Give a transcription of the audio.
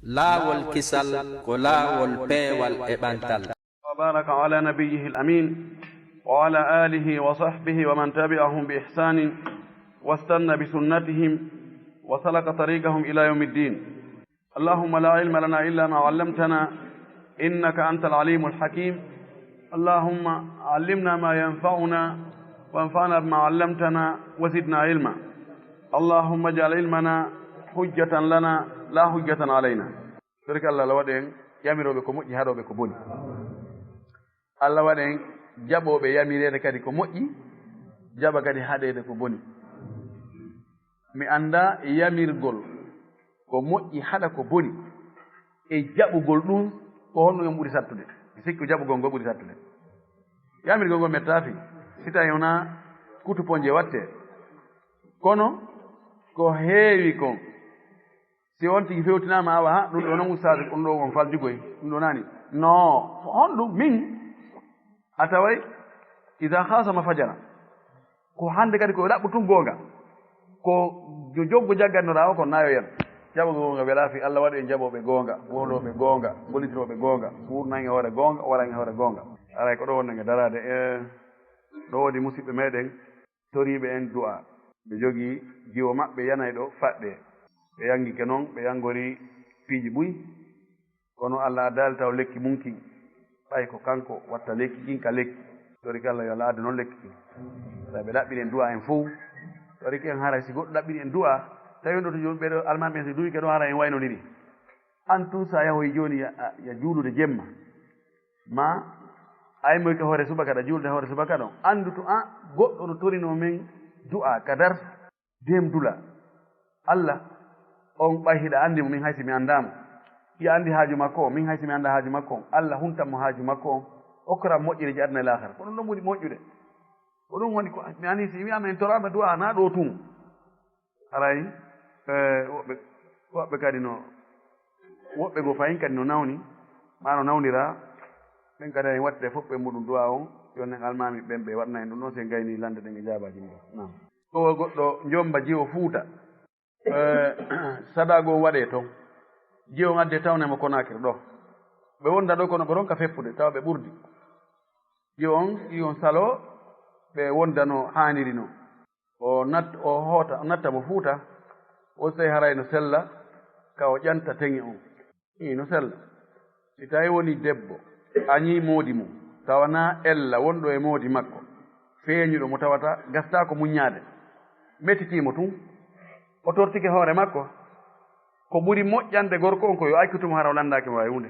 laawol kisal ko laawol peewal e ɓantal. وبارك على نبيه الأمين وعلى آله وصحبه ومن تبعهم بإحسان واستنى بسنتهم وسلك طريقهم إلى يوم الدين. اللهم لا علم لنا إلا ما علمتنا إنك أنت العليم الحكيم. اللهم علمنا ما ينفعنا وانفعنا بما علمتنا وزدنا علما. اللهم اجعل علمنا حجة لنا لا حجة علينا. برك الله لودين يامرو بكم جهادو بكم بني. Allah waɗen jaɓoɓe yamirede kadi ko moƴƴi jaɓa kadi haɗede ko boni. Mi anda yamirgol ko moƴƴi haɗa ko boni e jaɓugol ɗum ko honno yon ɓuri sattude. Mi sikku jaɓugol ngol ɓuri sattude. Yamirgol ngol mettafi si tawi wona kutuponje watte kono ko heewi kon si on tigi fewtinama awa ha ɗum ɗo noon ustade ɗum ɗo on faljugoy ɗum ɗo nani non on ɗum min ataway ida khasama fajara ko hande kadi ko ɗaɓɓu tun goonga ko joggo jaggannoɗa o ko nayo yen jaɓogo goonga welaafi Allah waɗi en jaɓoɓe goonga woloɓe goonga gollitirooɓe goonga ɓurnange hoore goonga warange hoore goonga aray ko ɗo wonnange darade ɗo woodi musidɓe meɗen toriɓe en du'a ɓe jogii jiwo maɓɓe yanay ɗo faɗɗe ɓe yangike noon ɓe yangori piiji ɓuy kono Allah addali taw lekki munki ɓay ko kanko watta lekki kinka lekki toriki Allah yo Allah addu noon lekki kin sa ɓe ɗaɓɓini en du'a en fof toriki en haray si goɗɗo ɗaɓɓini en du'a tawi ɗo to joni ɓeɗo almaɓe so duwi keɗo hara en waynodiri an tun sa yahoy joni ya juulude jemma ma aymoyke hoore subaka ɗa juulde hoore subaka ɗon andu to an goɗɗo no torino men du'a kadar dem dula Allah on ɓayhiɗa andi mo min haysi mi andamo ya andi haaju makko o min haysi mi anda haaju makko on Allah huntanmo haaju makko on okkoram moƴƴire ji aduna e lahara ko ɗum ɗon ɓuri moƴƴude ko ɗum woni ko mi ani si wiyama en torama du'a na ɗo tun haray woɓɓe kadi no woɓɓe go fayin kadi no nawni ma no nawnira ɓen kadi en wattide fof ɓe muɗum du'a on yonnen almami ɓen ɓe waɗna en ɗum ɗon sen gayni lande ɗen e jabaji ɗo nam o goɗɗo jomba jiwo fuuta sadago waɗe toon jiwo adde tawnemo Konakiri ɗo ɓe wonda ɗo kono ɓe ronka feppude tawa ɓe ɓurdi jiwo on ion salo ɓe wondano haniri no o natta mo fuuta o tawi haray no sella ka o ƴanta teŋe on no sella si tawi woni debbo añi moodi mum tawana ella wonɗo e moodi makko feeñuɗo mo tawata gasta ko muññade mettitimo tun o tortike hoore makko ko ɓuri moƴƴande gorko on ko yo akkitumo hara o landaki mo wawi hunde